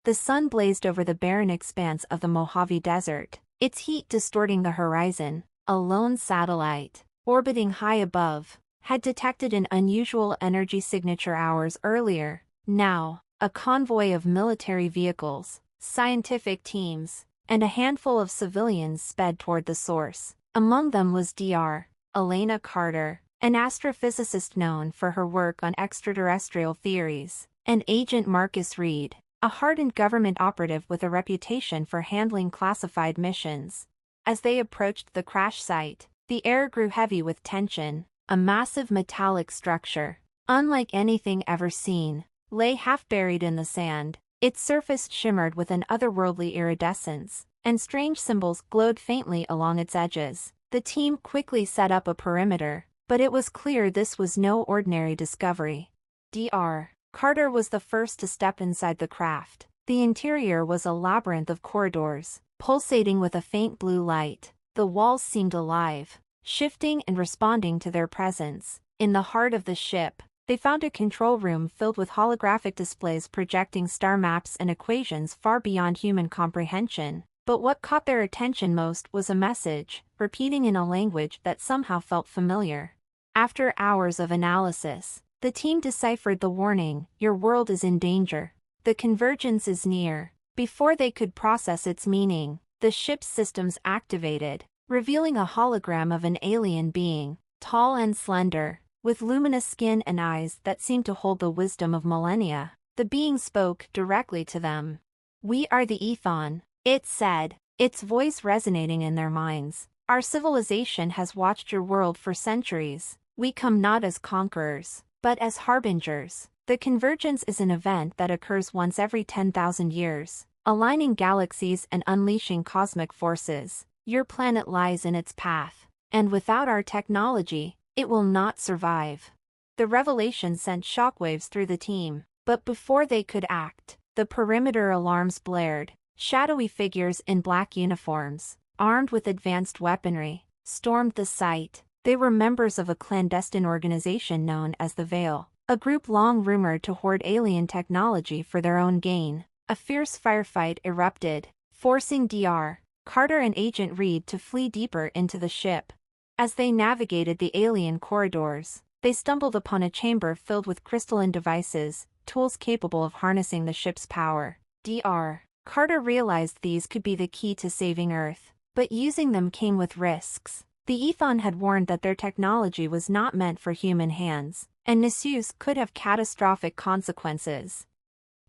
The sun blazed over the barren expanse of the Mojave Desert, its heat distorting the horizon. A lone satellite, orbiting high above, had detected an unusual energy signature hours earlier. Now, a convoy of military vehicles, scientific teams, and a handful of civilians sped toward the source. Among them was Dr. Elena Carter, an astrophysicist known for her work on extraterrestrial theories, and Agent Marcus Reed, a hardened government operative with a reputation for handling classified missions. As they approached the crash site, the air grew heavy with tension. A massive metallic structure, unlike anything ever seen, lay half buried in the sand. Its surface shimmered with an otherworldly iridescence, and strange symbols glowed faintly along its edges. The team quickly set up a perimeter, but it was clear this was no ordinary discovery. Dr. Carter was the first to step inside the craft. The interior was a labyrinth of corridors, pulsating with a faint blue light. The walls seemed alive, shifting and responding to their presence. In the heart of the ship, they found a control room filled with holographic displays projecting star maps and equations far beyond human comprehension. But what caught their attention most was a message, repeating in a language that somehow felt familiar. After hours of analysis, the team deciphered the warning, "Your world is in danger. The convergence is near." Before they could process its meaning, the ship's systems activated, revealing a hologram of an alien being, tall and slender, with luminous skin and eyes that seemed to hold the wisdom of millennia. The being spoke directly to them. "We are the Ethon," it said, its voice resonating in their minds. "Our civilization has watched your world for centuries. We come not as conquerors, but as harbingers. The convergence is an event that occurs once every 10,000 years, aligning galaxies and unleashing cosmic forces. Your planet lies in its path, and without our technology, it will not survive." The revelation sent shockwaves through the team, but before they could act, the perimeter alarms blared. Shadowy figures in black uniforms, armed with advanced weaponry, stormed the site. They were members of a clandestine organization known as the Veil, a group long rumored to hoard alien technology for their own gain. A fierce firefight erupted, forcing Dr. Carter and Agent Reed to flee deeper into the ship. As they navigated the alien corridors, they stumbled upon a chamber filled with crystalline devices, tools capable of harnessing the ship's power. Dr. Carter realized these could be the key to saving Earth, but using them came with risks. The Ethon had warned that their technology was not meant for human hands, and misuse could have catastrophic consequences.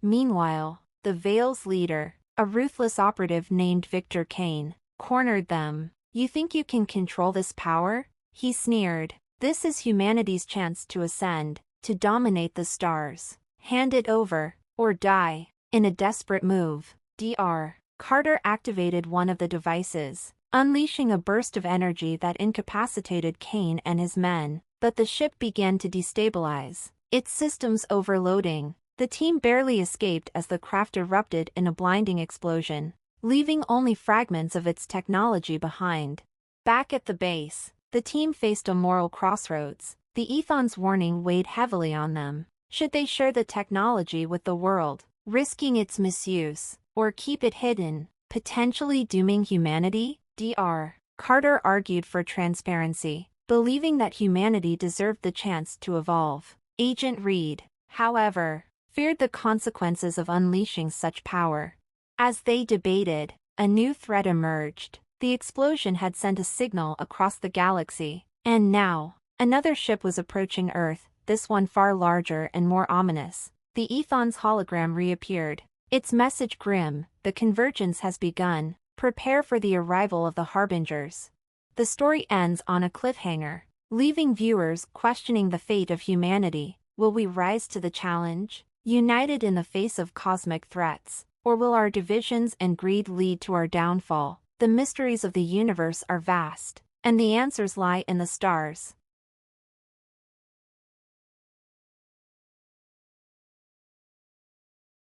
Meanwhile, the Veil's leader, a ruthless operative named Victor Kane, cornered them. "You think you can control this power?" he sneered. "This is humanity's chance to ascend, to dominate the stars. Hand it over, or die." In a desperate move, Dr. Carter activated one of the devices, unleashing a burst of energy that incapacitated Kane and his men. But the ship began to destabilize, its systems overloading. The team barely escaped as the craft erupted in a blinding explosion, leaving only fragments of its technology behind. Back at the base, the team faced a moral crossroads. The Ethon's warning weighed heavily on them. Should they share the technology with the world, risking its misuse, or keep it hidden, potentially dooming humanity? Dr. Carter argued for transparency, believing that humanity deserved the chance to evolve. Agent Reed, however, feared the consequences of unleashing such power. As they debated, a new threat emerged. The explosion had sent a signal across the galaxy, and now, another ship was approaching Earth, this one far larger and more ominous. The Ethon's hologram reappeared, its message grim: "The convergence has begun. Prepare for the arrival of the harbingers." The story ends on a cliffhanger, leaving viewers questioning the fate of humanity. Will we rise to the challenge, united in the face of cosmic threats, or will our divisions and greed lead to our downfall? The mysteries of the universe are vast, and the answers lie in the stars.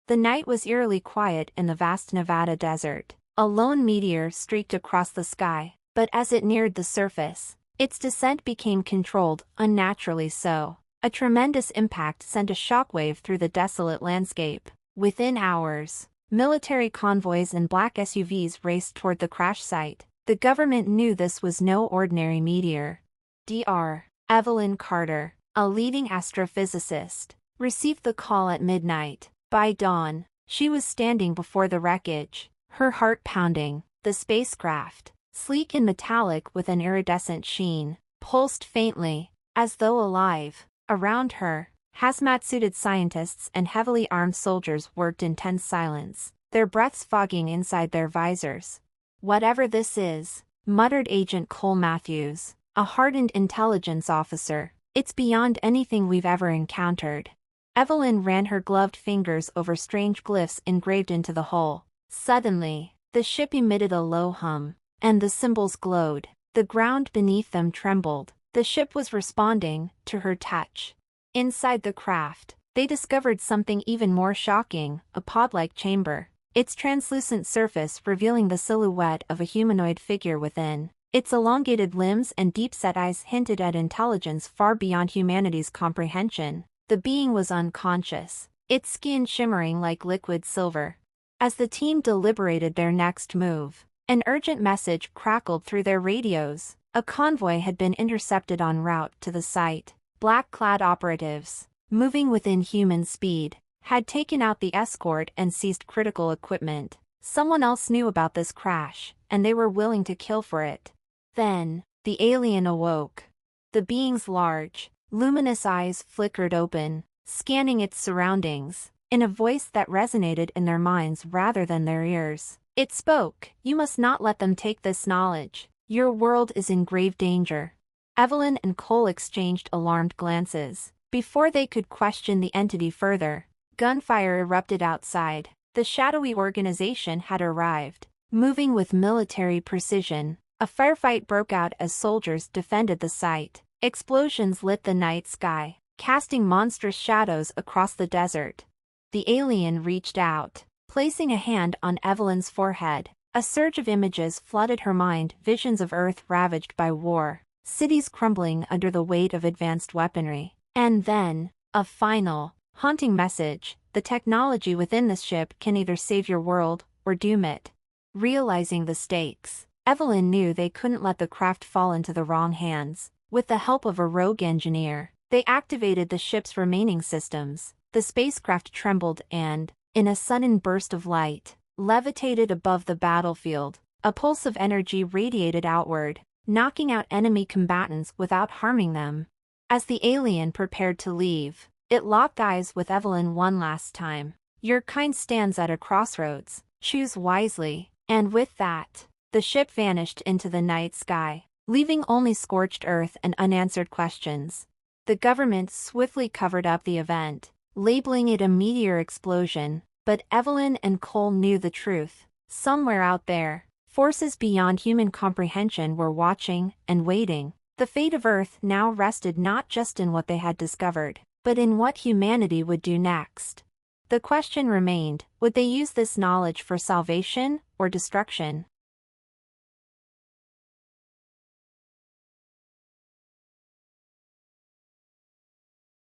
The night was eerily quiet in the vast Nevada desert. A lone meteor streaked across the sky, but as it neared the surface, its descent became controlled, unnaturally so. A tremendous impact sent a shockwave through the desolate landscape. Within hours, Military convoys and black SUVs raced toward the crash site. The government knew this was no ordinary meteor. Dr. Evelyn Carter, a leading astrophysicist, received the call at midnight. By dawn, she was standing before the wreckage, her heart pounding. The spacecraft, sleek and metallic with an iridescent sheen, pulsed faintly, as though alive. Around her, hazmat-suited scientists and heavily armed soldiers worked in tense silence, their breaths fogging inside their visors. "Whatever this is," muttered Agent Cole Matthews, a hardened intelligence officer, "it's beyond anything we've ever encountered." Evelyn ran her gloved fingers over strange glyphs engraved into the hull. Suddenly, the ship emitted a low hum, and the symbols glowed. The ground beneath them trembled. The ship was responding to her touch. Inside the craft, they discovered something even more shocking, a pod-like chamber, its translucent surface revealing the silhouette of a humanoid figure within. Its elongated limbs and deep-set eyes hinted at intelligence far beyond humanity's comprehension. The being was unconscious, its skin shimmering like liquid silver. As the team deliberated their next move, an urgent message crackled through their radios. A convoy had been intercepted en route to the site. Black-clad operatives, moving within human speed, had taken out the escort and seized critical equipment. Someone else knew about this crash, and they were willing to kill for it. Then, the alien awoke. The being's large, luminous eyes flickered open, scanning its surroundings, in a voice that resonated in their minds rather than their ears. It spoke, "You must not let them take this knowledge. Your world is in grave danger." Evelyn and Cole exchanged alarmed glances. Before they could question the entity further, gunfire erupted outside. The shadowy organization had arrived, moving with military precision. A firefight broke out as soldiers defended the site. Explosions lit the night sky, casting monstrous shadows across the desert. The alien reached out, placing a hand on Evelyn's forehead. A surge of images flooded her mind, visions of Earth ravaged by war, cities crumbling under the weight of advanced weaponry. And then, a final, haunting message: the technology within this ship can either save your world, or doom it. Realizing the stakes, Evelyn knew they couldn't let the craft fall into the wrong hands. With the help of a rogue engineer, they activated the ship's remaining systems. The spacecraft trembled and, in a sudden burst of light, levitated above the battlefield. A pulse of energy radiated outward, knocking out enemy combatants without harming them. As the alien prepared to leave, it locked eyes with Evelyn one last time. "Your kind stands at a crossroads. Choose wisely." And with that, the ship vanished into the night sky, leaving only scorched earth and unanswered questions. The government swiftly covered up the event, labeling it a meteor explosion. But Evelyn and Cole knew the truth. Somewhere out there, forces beyond human comprehension were watching and waiting. The fate of Earth now rested not just in what they had discovered, but in what humanity would do next. The question remained, would they use this knowledge for salvation or destruction?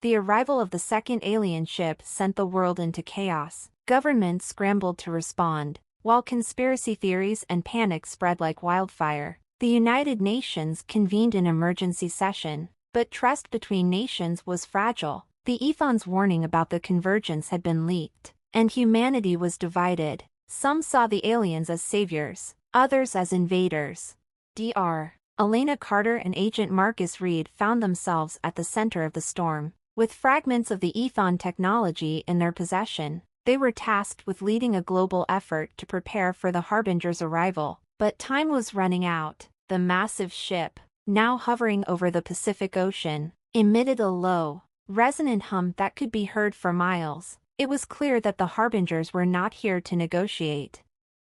The arrival of the second alien ship sent the world into chaos. Governments scrambled to respond, while conspiracy theories and panic spread like wildfire. The United Nations convened an emergency session, but trust between nations was fragile. The Ethon's warning about the convergence had been leaked, and humanity was divided. Some saw the aliens as saviors, others as invaders. Dr. Elena Carter and Agent Marcus Reed found themselves at the center of the storm. With fragments of the Ethon technology in their possession, they were tasked with leading a global effort to prepare for the Harbinger's arrival. But time was running out. The massive ship, now hovering over the Pacific Ocean, emitted a low, resonant hum that could be heard for miles. It was clear that the Harbingers were not here to negotiate.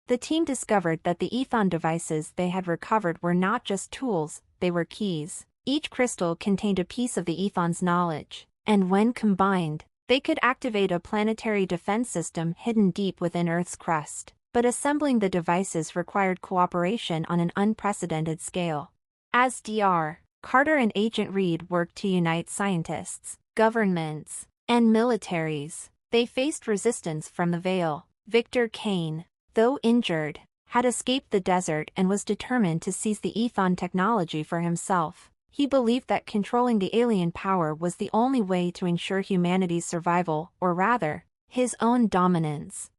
The team discovered that the Ethon devices they had recovered were not just tools, they were keys. Each crystal contained a piece of the Ethon's knowledge, and when combined, they could activate a planetary defense system hidden deep within Earth's crust. But assembling the devices required cooperation on an unprecedented scale. As Dr. Carter and Agent Reed worked to unite scientists, governments, and militaries, they faced resistance from the Veil. Victor Kane, though injured, had escaped the desert and was determined to seize the Ethon technology for himself. He believed that controlling the alien power was the only way to ensure humanity's survival, or rather, his own dominance.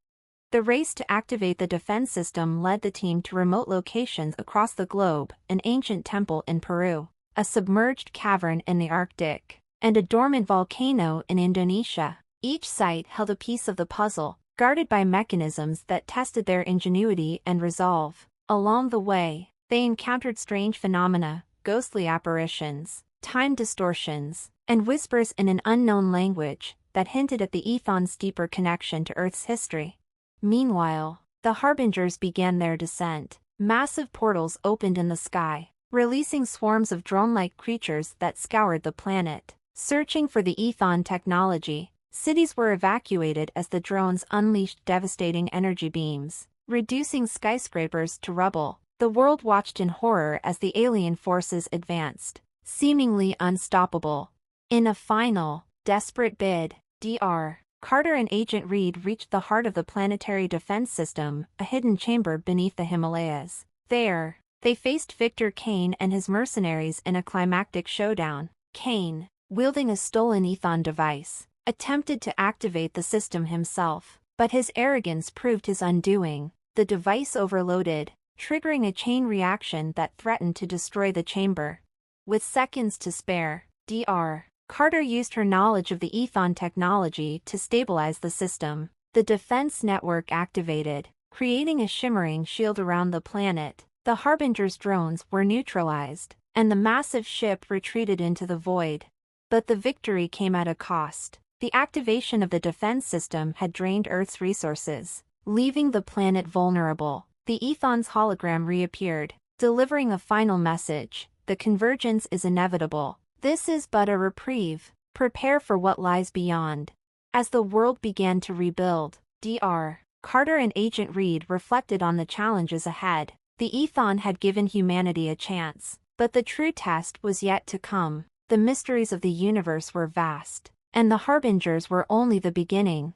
The race to activate the defense system led the team to remote locations across the globe: an ancient temple in Peru, a submerged cavern in the Arctic, and a dormant volcano in Indonesia. Each site held a piece of the puzzle, guarded by mechanisms that tested their ingenuity and resolve. Along the way, they encountered strange phenomena, ghostly apparitions, time distortions, and whispers in an unknown language that hinted at the Ethon's deeper connection to Earth's history. Meanwhile, the Harbingers began their descent. Massive portals opened in the sky, releasing swarms of drone-like creatures that scoured the planet, searching for the Ethon technology. Cities were evacuated as the drones unleashed devastating energy beams, reducing skyscrapers to rubble. The world watched in horror as the alien forces advanced, seemingly unstoppable. In a final, desperate bid, Dr. Carter and Agent Reed reached the heart of the planetary defense system, a hidden chamber beneath the Himalayas. There, they faced Victor Kane and his mercenaries in a climactic showdown. Kane, wielding a stolen Ethon device, attempted to activate the system himself, but his arrogance proved his undoing. The device overloaded, triggering a chain reaction that threatened to destroy the chamber. With seconds to spare, Dr. Carter used her knowledge of the Ethon technology to stabilize the system. The defense network activated, creating a shimmering shield around the planet. The Harbinger's drones were neutralized, and the massive ship retreated into the void. But the victory came at a cost. The activation of the defense system had drained Earth's resources, leaving the planet vulnerable. The Ethon's hologram reappeared, delivering a final message: the convergence is inevitable. This is but a reprieve. Prepare for what lies beyond. As the world began to rebuild, Dr. Carter and Agent Reed reflected on the challenges ahead. The Ethon had given humanity a chance, but the true test was yet to come. The mysteries of the universe were vast, and the Harbingers were only the beginning.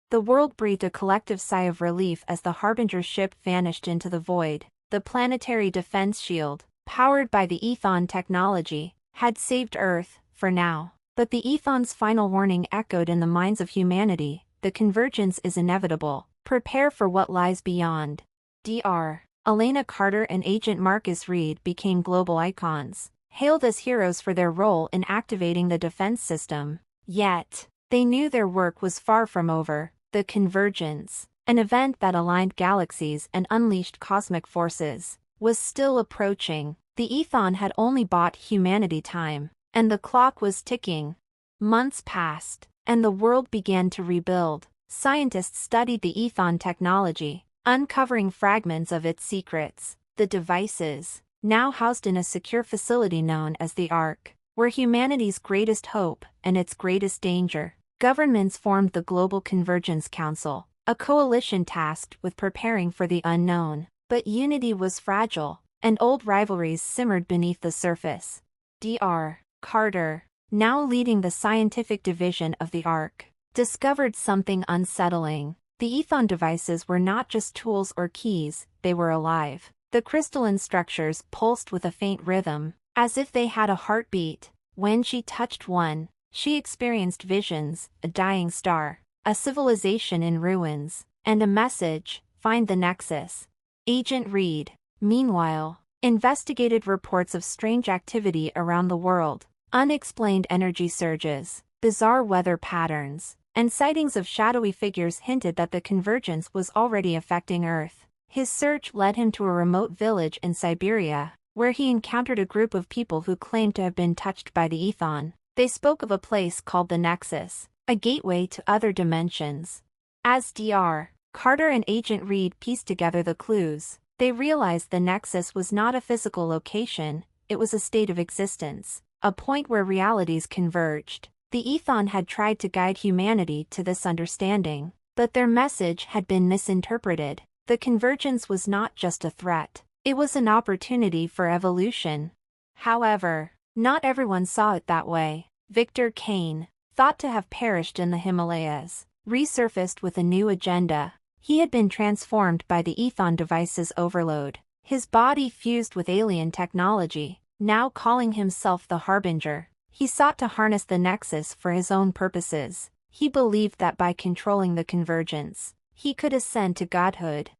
The world breathed a collective sigh of relief as the Harbinger ship vanished into the void. The planetary defense shield, powered by the Ethon technology, had saved Earth, for now. But the Ethon's final warning echoed in the minds of humanity: the convergence is inevitable. Prepare for what lies beyond. Dr. Elena Carter and Agent Marcus Reed became global icons, hailed as heroes for their role in activating the defense system. Yet, they knew their work was far from over. The convergence, an event that aligned galaxies and unleashed cosmic forces, was still approaching. The Ethon had only bought humanity time, and the clock was ticking. Months passed, and the world began to rebuild. Scientists studied the Ethon technology, uncovering fragments of its secrets. The devices, now housed in a secure facility known as the Ark, were humanity's greatest hope and its greatest danger. Governments formed the Global Convergence Council, a coalition tasked with preparing for the unknown. But unity was fragile, and old rivalries simmered beneath the surface. Dr. Carter, now leading the scientific division of the Ark, discovered something unsettling. The Ethon devices were not just tools or keys, they were alive. The crystalline structures pulsed with a faint rhythm, as if they had a heartbeat. When she touched one, she experienced visions: a dying star, a civilization in ruins, and a message: find the nexus. Agent Reed, meanwhile, investigated reports of strange activity around the world: unexplained energy surges, bizarre weather patterns, and sightings of shadowy figures hinted that the convergence was already affecting Earth. His search led him to a remote village in Siberia, where he encountered a group of people who claimed to have been touched by the Ethon. They spoke of a place called the Nexus, a gateway to other dimensions. As Dr. Carter and Agent Reed pieced together the clues, they realized the Nexus was not a physical location, it was a state of existence, a point where realities converged. The Ethon had tried to guide humanity to this understanding, but their message had been misinterpreted. The convergence was not just a threat, it was an opportunity for evolution. However, not everyone saw it that way. Victor Kane, thought to have perished in the Himalayas, resurfaced with a new agenda. He had been transformed by the Ethon device's overload. His body fused with alien technology, now calling himself the Harbinger. He sought to harness the Nexus for his own purposes. He believed that by controlling the convergence, he could ascend to godhood.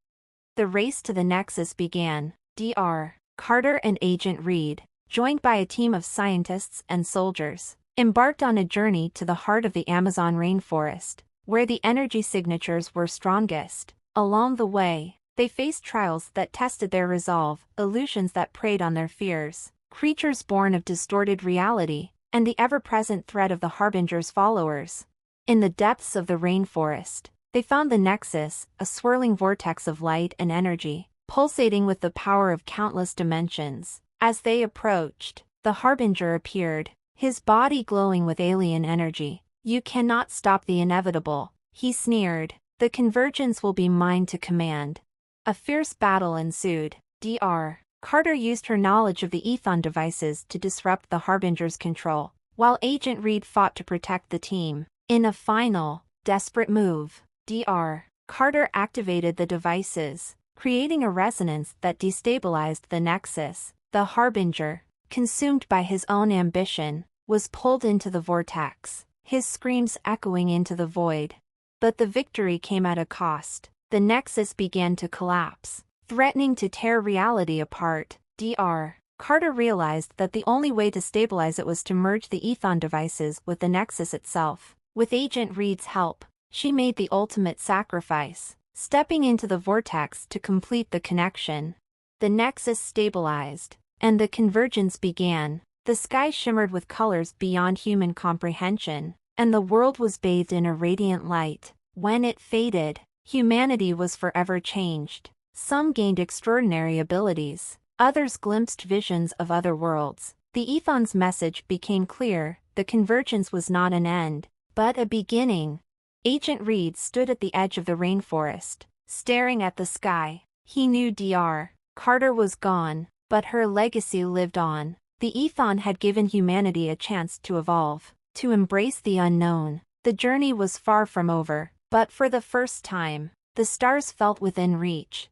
The race to the Nexus began. Dr. Carter and Agent Reed, joined by a team of scientists and soldiers, embarked on a journey to the heart of the Amazon rainforest, where the energy signatures were strongest. Along the way, they faced trials that tested their resolve, illusions that preyed on their fears, creatures born of distorted reality, and the ever-present threat of the Harbinger's followers. In the depths of the rainforest, they found the Nexus, a swirling vortex of light and energy, pulsating with the power of countless dimensions. As they approached, the Harbinger appeared, his body glowing with alien energy. "You cannot stop the inevitable," he sneered. "The convergence will be mine to command." A fierce battle ensued. Dr. Carter used her knowledge of the Ethon devices to disrupt the Harbinger's control, while Agent Reed fought to protect the team. In a final, desperate move, Dr. Carter activated the devices, creating a resonance that destabilized the Nexus. The Harbinger, consumed by his own ambition, was pulled into the vortex, his screams echoing into the void. But the victory came at a cost. The Nexus began to collapse, threatening to tear reality apart. Dr. Carter realized that the only way to stabilize it was to merge the Ethon devices with the Nexus itself. With Agent Reed's help, she made the ultimate sacrifice, stepping into the vortex to complete the connection. The Nexus stabilized, and the convergence began. The sky shimmered with colors beyond human comprehension, and the world was bathed in a radiant light. When it faded, humanity was forever changed. Some gained extraordinary abilities, others glimpsed visions of other worlds. The Ethon's message became clear: the convergence was not an end, but a beginning. Agent Reed stood at the edge of the rainforest, staring at the sky. He knew Dr. Carter was gone, but her legacy lived on. The Ethon had given humanity a chance to evolve, to embrace the unknown. The journey was far from over, but for the first time, the stars felt within reach.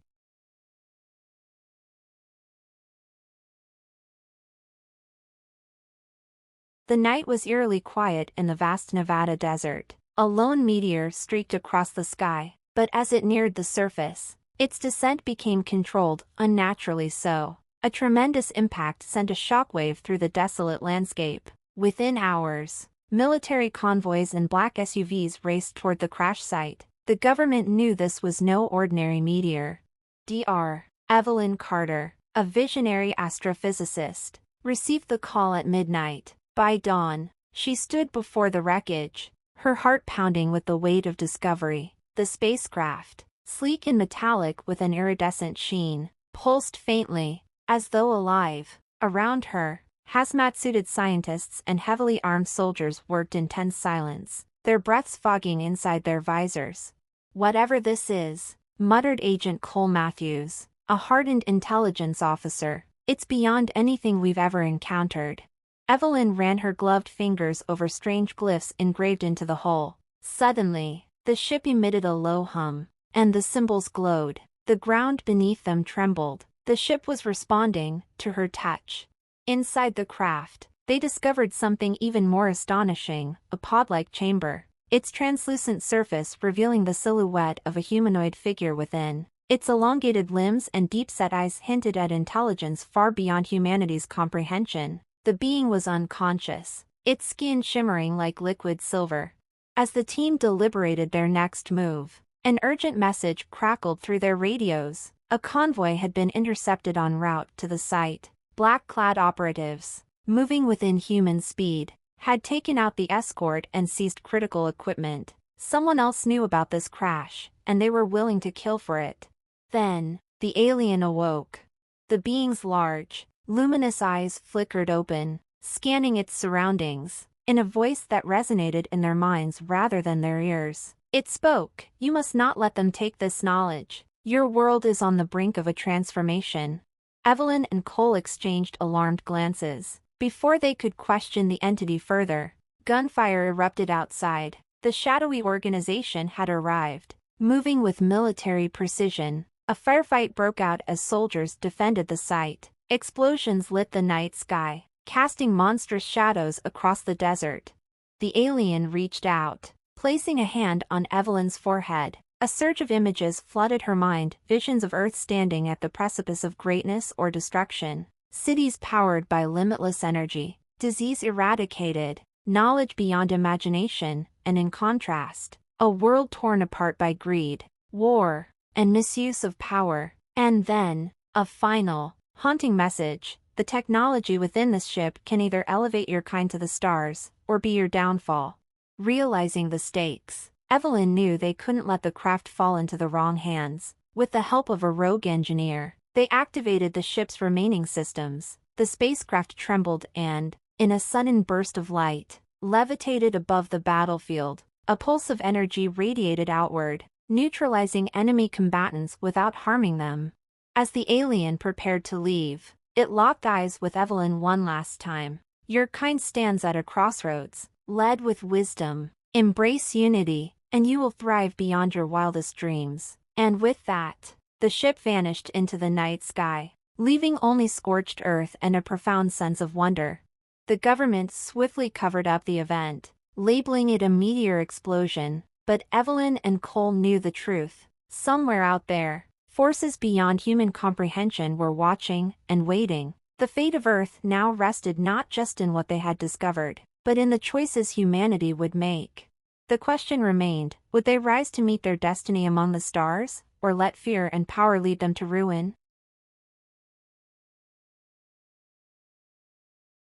The night was eerily quiet in the vast Nevada desert. A lone meteor streaked across the sky, but as it neared the surface, its descent became controlled, unnaturally so. A tremendous impact sent a shockwave through the desolate landscape. Within hours, military convoys and black SUVs raced toward the crash site. The government knew this was no ordinary meteor. Dr. Evelyn Carter, a visionary astrophysicist, received the call at midnight. By dawn, she stood before the wreckage, her heart pounding with the weight of discovery. The spacecraft, sleek and metallic with an iridescent sheen, pulsed faintly, as though alive. Around her, hazmat-suited scientists and heavily armed soldiers worked in tense silence, their breaths fogging inside their visors. "Whatever this is," muttered Agent Cole Matthews, a hardened intelligence officer, "it's beyond anything we've ever encountered." Evelyn ran her gloved fingers over strange glyphs engraved into the hull. Suddenly, the ship emitted a low hum, and the symbols glowed. The ground beneath them trembled. The ship was responding to her touch. Inside the craft, they discovered something even more astonishing: a pod-like chamber, its translucent surface revealing the silhouette of a humanoid figure within. Its elongated limbs and deep-set eyes hinted at intelligence far beyond humanity's comprehension. The being was unconscious, its skin shimmering like liquid silver. As the team deliberated their next move, an urgent message crackled through their radios. A convoy had been intercepted en route to the site. Black-clad operatives, moving within human speed, had taken out the escort and seized critical equipment. Someone else knew about this crash, and they were willing to kill for it. Then, the alien awoke. The being's large, luminous eyes flickered open, scanning its surroundings, in a voice that resonated in their minds rather than their ears. It spoke: "You must not let them take this knowledge. Your world is on the brink of a transformation." Evelyn and Cole exchanged alarmed glances. Before they could question the entity further, Gunfire erupted outside. The shadowy organization had arrived. Moving with military precision, a firefight broke out as soldiers defended the site. Explosions lit the night sky, casting monstrous shadows across the desert. The alien reached out, placing a hand on Evelyn's forehead. A surge of images flooded her mind, visions of Earth standing at the precipice of greatness or destruction, cities powered by limitless energy, disease eradicated, knowledge beyond imagination, and in contrast, a world torn apart by greed, war, and misuse of power. And then, a final, haunting message: the technology within this ship can either elevate your kind to the stars, or be your downfall. Realizing the stakes, Evelyn knew they couldn't let the craft fall into the wrong hands. With the help of a rogue engineer, they activated the ship's remaining systems. The spacecraft trembled and, in a sudden burst of light, levitated above the battlefield. A pulse of energy radiated outward, neutralizing enemy combatants without harming them. As the alien prepared to leave, it locked eyes with Evelyn one last time. Your kind stands at a crossroads. Lead with wisdom, embrace unity, and you will thrive beyond your wildest dreams. And with that, the ship vanished into the night sky, leaving only scorched earth and a profound sense of wonder. The government swiftly covered up the event, labeling it a meteor explosion, but Evelyn and Cole knew the truth. Somewhere out there, forces beyond human comprehension were watching and waiting. The fate of Earth now rested not just in what they had discovered, but in the choices humanity would make. The question remained: would they rise to meet their destiny among the stars, or let fear and power lead them to ruin?